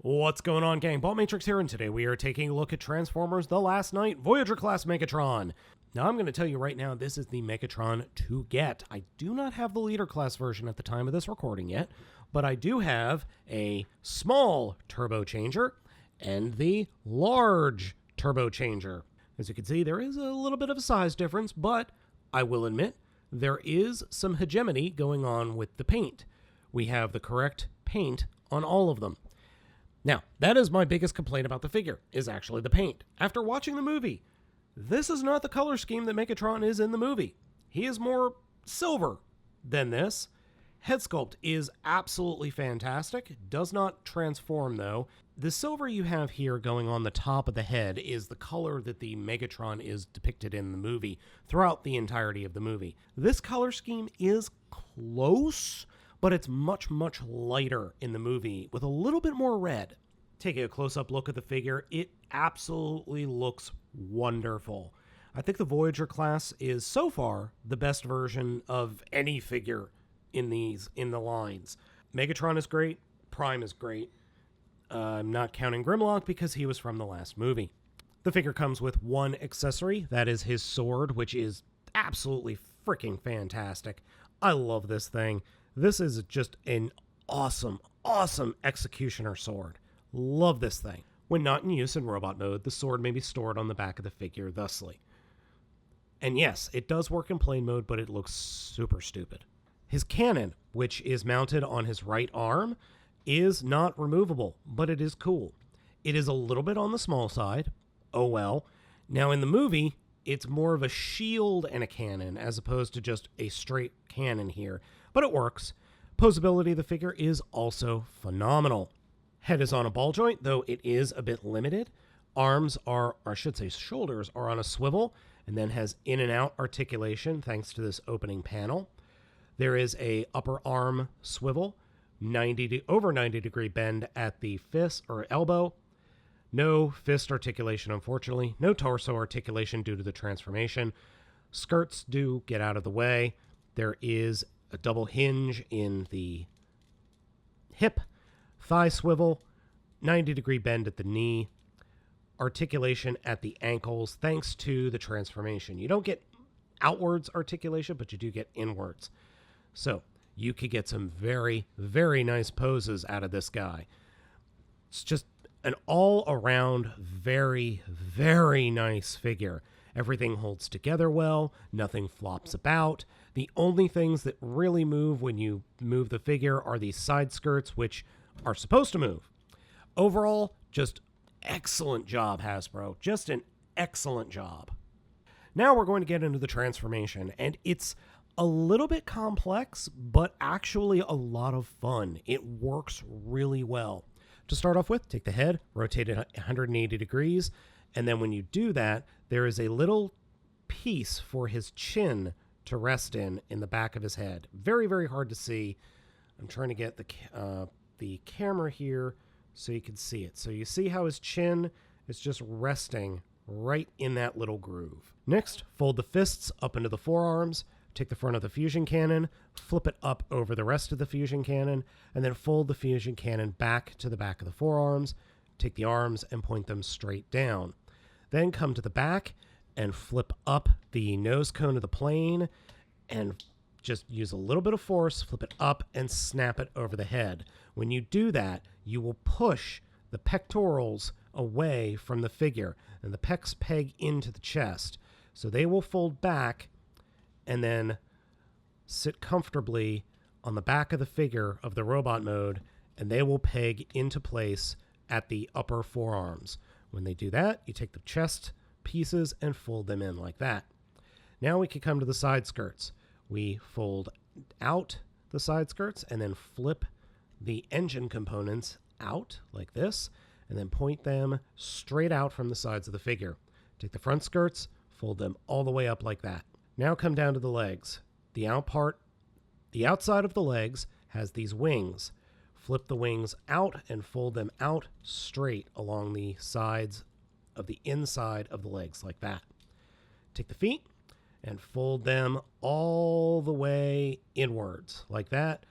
What's going on, gang? Baltmatrix here, and today we are taking a look at Transformers The Last Knight Voyager class Megatron. Now, I'm going to tell you right now, this is the Megatron to get. I do not have the leader class version at the time of this recording yet, but I do have a small turbo changer and the large turbo changer. As you can see, there is a little bit of a size difference, but I will admit there is some hegemony going on with the paint. We have the correct paint on all of them. Now, that is my biggest complaint about the figure, is actually the paint. After watching the movie, this is not the color scheme that Megatron is in the movie. He is more silver than this. Head sculpt is absolutely fantastic. Does not transform, though. The silver you have here going on the top of the head is the color that the Megatron is depicted in the movie throughout the entirety of the movie. This color scheme is close, but it's much, much lighter in the movie with a little bit more red. Taking a close-up look at the figure, it absolutely looks wonderful. I think the Voyager class is so far the best version of any figure in the lines. Megatron is great, Prime is great. I'm not counting Grimlock because he was from the last movie. The figure comes with one accessory, that is his sword, which is absolutely freaking fantastic. I love this thing. This is just an awesome, awesome executioner sword. Love this thing. When not in use in robot mode, the sword may be stored on the back of the figure thusly. And yes, it does work in plane mode, but it looks super stupid. His cannon, which is mounted on his right arm, is not removable, but it is cool. It is a little bit on the small side. Oh well. Now in the movie, it's more of a shield and a cannon as opposed to just a straight cannon here, but it works. Posability of the figure is also phenomenal. Head is on a ball joint, though it is a bit limited. Arms are, or I should say shoulders, are on a swivel and then has in and out articulation thanks to this opening panel. There is a upper arm swivel, over 90 degree bend at the fist or elbow. No fist articulation, unfortunately. No torso articulation due to the transformation. Skirts do get out of the way. There is a double hinge in the hip, thigh swivel, 90 degree bend at the knee, articulation at the ankles thanks to the transformation. You don't get outwards articulation, but you do get inwards. So you could get some very, very nice poses out of this guy. It's just an all-around very, very nice figure. Everything holds together well. Nothing flops about. The only things that really move when you move the figure are these side skirts, which are supposed to move. Overall, just excellent job, Hasbro. Just an excellent job. Now we're going to get into the transformation, and it's a little bit complex, but actually a lot of fun. It works really well. To start off with, take the head, rotate it 180 degrees, and then when you do that, there is a little piece for his chin to rest in the back of his head. Very, very hard to see. I'm trying to get the camera here so you can see it. So you see how his chin is just resting right in that little groove. Next, fold the fists up into the forearms. Take the front of the fusion cannon, flip it up over the rest of the fusion cannon, and then fold the fusion cannon back to the back of the forearms. Take the arms and point them straight down. Then come to the back and flip up the nose cone of the plane and just use a little bit of force, flip it up, and snap it over the head. When you do that, you will push the pectorals away from the figure, and the pecs peg into the chest. So they will fold back and then sit comfortably on the back of the figure of the robot mode, and they will peg into place at the upper forearms. When they do that, you take the chest pieces and fold them in like that. Now we can come to the side skirts. We fold out the side skirts and then flip the engine components out like this, and then point them straight out from the sides of the figure. Take the front skirts, fold them all the way up like that. Now come down to the legs. The outside of the legs has these wings. Flip the wings out and fold them out straight along the sides of the inside of the legs like that. Take the feet and fold them all the way inwards like that.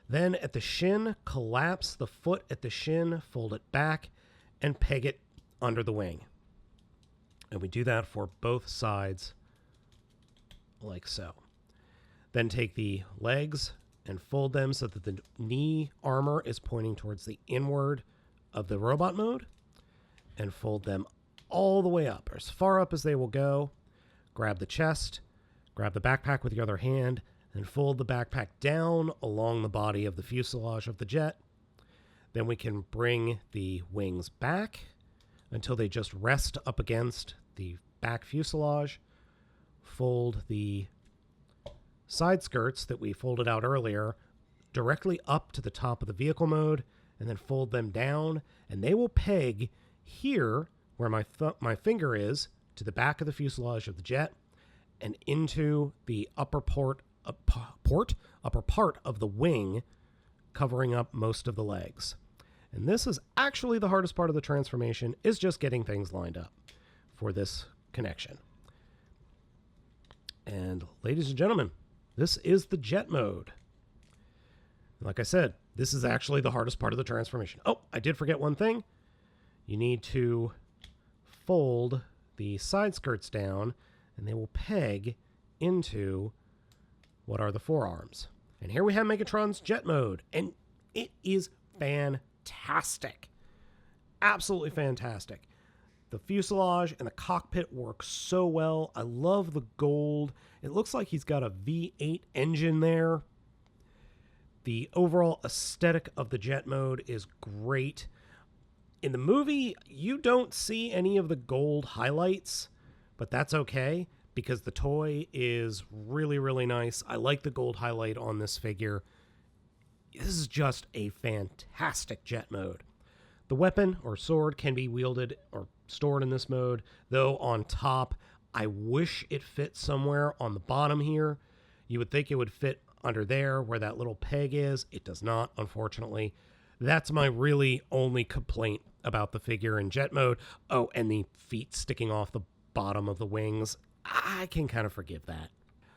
Then at the shin, collapse the foot at the shin, fold it back, and peg it under the wing. And we do that for both sides, like so. Then take the legs and fold them so that the knee armor is pointing towards the inward of the robot mode, and fold them all the way up, or as far up as they will go. Grab the chest, grab the backpack with your other hand, and fold the backpack down along the body of the fuselage of the jet. Then we can bring the wings back until they just rest up against the back fuselage. Fold the side skirts that we folded out earlier directly up to the top of the vehicle mode, and then fold them down, and they will peg here where my finger is to the back of the fuselage of the jet and into the upper part of the wing, covering up most of the legs. And this is actually the hardest part of the transformation, is just getting things lined up for this connection. And ladies and gentlemen, this is the jet mode. Like I said, this is actually the hardest part of the transformation. Oh, I did forget one thing. You need to fold the side skirts down, and they will peg into what are the forearms. And here we have Megatron's jet mode, and it is fantastic. Absolutely fantastic. The fuselage and the cockpit work so well. I love the gold. It looks like he's got a V8 engine there. The overall aesthetic of the jet mode is great. In the movie, you don't see any of the gold highlights, but that's okay because the toy is really, really nice. I like the gold highlight on this figure. This is just a fantastic jet mode. The weapon or sword can be wielded or stored in this mode, though on top, I wish it fit somewhere on the bottom here. You would think it would fit under there where that little peg is. It does not, unfortunately. That's my really only complaint about the figure in jet mode. Oh, and the feet sticking off the bottom of the wings. I can kind of forgive that.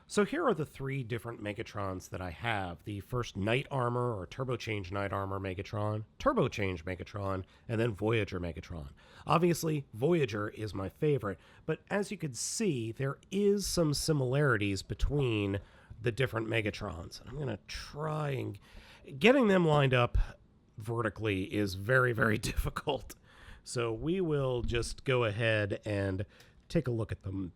So here are the three different Megatrons that I have. The first Knight Armor or Turbo Change Knight Armor Megatron, Turbo Change Megatron, and then Voyager Megatron. Obviously, Voyager is my favorite, but as you can see, there is some similarities between the different Megatrons. I'm going to try and... Getting them lined up vertically is very, very difficult. So we will just go ahead and take a look at them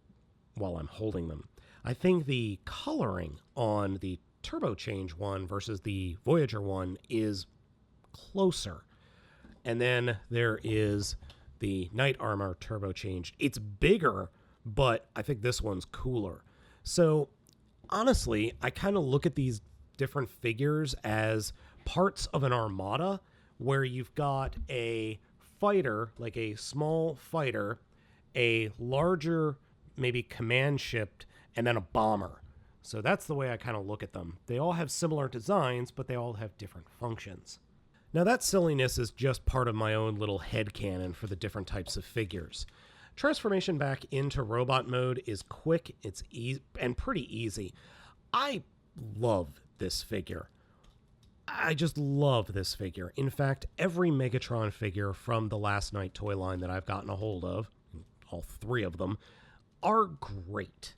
while I'm holding them. I think the coloring on the Turbo Change one versus the Voyager one is closer. And then there is the Knight Armor Turbo Change. It's bigger, but I think this one's cooler. So honestly, I kind of look at these different figures as parts of an armada where you've got a fighter, like a small fighter, a larger, maybe command ship, and then a bomber. So that's the way I kind of look at them. They all have similar designs, but they all have different functions. Now that silliness is just part of my own little headcanon for the different types of figures. Transformation back into robot mode is quick, it's easy, and pretty easy. I love this figure. I just love this figure. In fact, every Megatron figure from the Last Night toy line that I've gotten a hold of, all three of them, are great.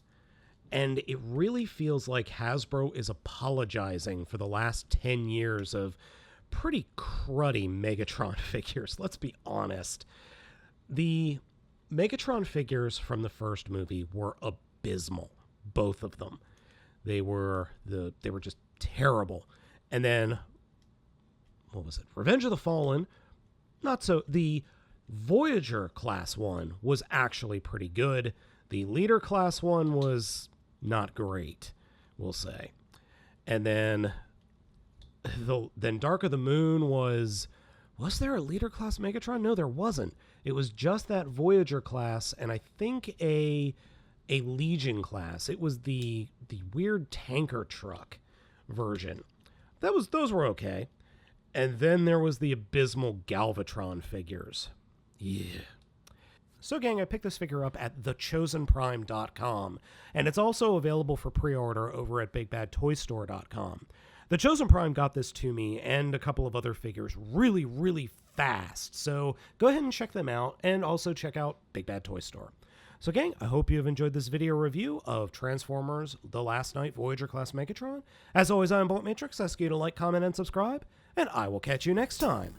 And it really feels like Hasbro is apologizing for the last 10 years of pretty cruddy Megatron figures. Let's be honest. The Megatron figures from the first movie were abysmal, both of them. They were just terrible. And then, what was it? Revenge of the Fallen, not so. The Voyager Class 1 was actually pretty good. The Leader Class 1 was not great, we'll say. And then Dark of the Moon was there a Leader Class Megatron? No, there wasn't. It was just that Voyager class, and I think a Legion class. It was the weird tanker truck version. Those were okay. And then there was the abysmal Galvatron figures. Yeah. So gang, I picked this figure up at thechosenprime.com, and it's also available for pre-order over at bigbadtoystore.com. The Chosen Prime got this to me and a couple of other figures really, really fast. So go ahead and check them out, and also check out Big Bad Toy Store. So gang, I hope you have enjoyed this video review of Transformers The Last Knight Voyager Class Megatron. As always, I'm Baltmatrix. Ask you to like, comment, and subscribe, and I will catch you next time.